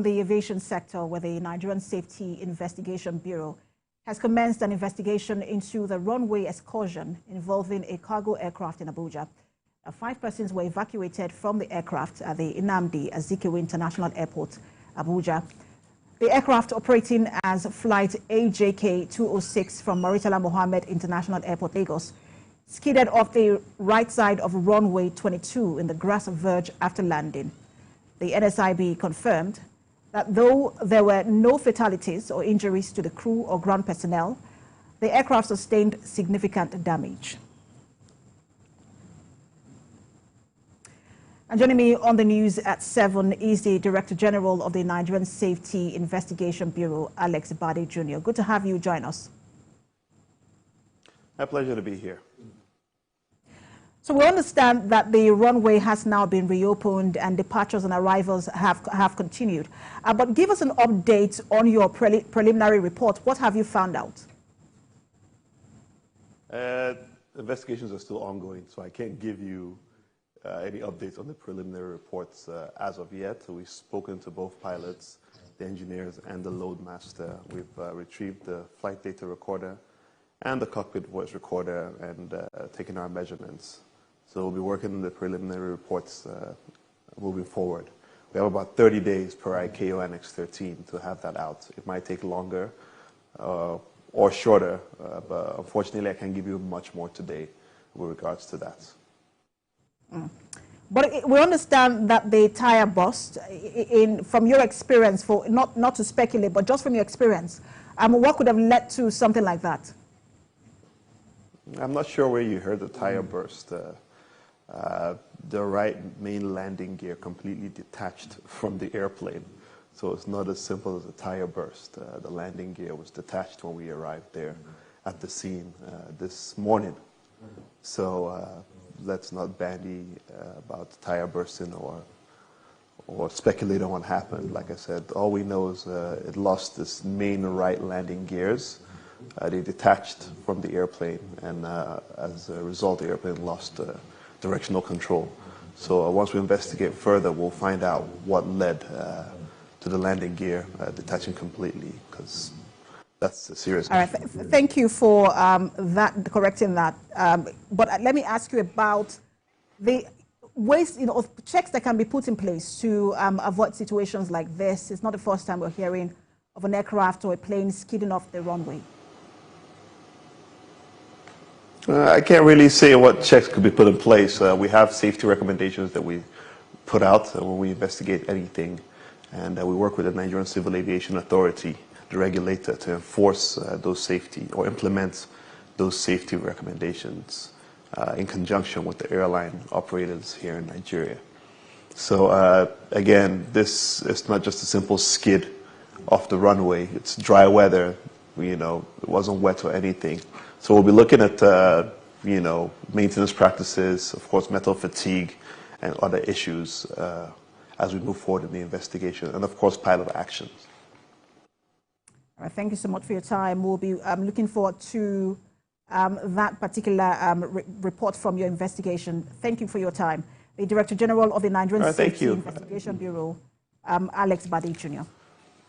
The aviation sector, where the Nigerian Safety Investigation Bureau has commenced an investigation into the runway excursion involving a cargo aircraft in Abuja. 5 persons were evacuated from the aircraft at the Nnamdi Azikiwe International Airport, Abuja. The aircraft, operating as flight AJK 206 from Murtala Mohammed International Airport, Lagos, skidded off the right side of runway 22 in the grass verge after landing. The NSIB confirmed that though there were no fatalities or injuries to the crew or ground personnel, the aircraft sustained significant damage. And joining me on the news at 7 is the Director General of the Nigerian Safety Investigation Bureau, Alex Bade Jr. Good to have you join us. My pleasure to be here. So we understand that the runway has now been reopened and departures and arrivals have continued. But give us an update on your preliminary report. What have you found out? Investigations are still ongoing, so I can't give you any updates on the preliminary reports as of yet. So we've spoken to both pilots, the engineers, and the loadmaster. We've retrieved the flight data recorder and the cockpit voice recorder and taken our measurements. So we'll be working on the preliminary reports moving forward. We have about 30 days per ICAO Annex 13 to have that out. It might take longer or shorter, but unfortunately I can't give you much more today with regards to that. But we understand that the tire burst, from your experience, not to speculate, but just from your experience, what could have led to something like that? I'm not sure where you heard the tire burst. The right main landing gear completely detached from the airplane. So it's not as simple as a tire burst. The landing gear was detached when we arrived there at the scene this morning. So let's not bandy about tire bursting or speculate on what happened. Like I said, all we know is it lost its main right landing gears. They detached from the airplane, and as a result, the airplane lost directional control. So once we investigate further, we'll find out what led to the landing gear detaching completely, because that's a serious. All right, thank you for correcting that. But let me ask you about the ways, of checks that can be put in place to avoid situations like this. It's not the first time we're hearing of an aircraft or a plane skidding off the runway. I can't really say what checks could be put in place. We have safety recommendations that we put out when we investigate anything, and we work with the Nigerian Civil Aviation Authority, the regulator, to enforce those safety or implement those safety recommendations in conjunction with the airline operators here in Nigeria. So again, this is not just a simple skid off the runway. It's dry weather. It wasn't wet or anything. So we'll be looking at, maintenance practices, of course, metal fatigue, and other issues as we move forward in the investigation, and of course, pilot actions. All right, thank you so much for your time. We'll be looking forward to that particular report from your investigation. Thank you for your time. The Director General of the Nigerian Safety Investigation Bureau, Alex Bade Jr.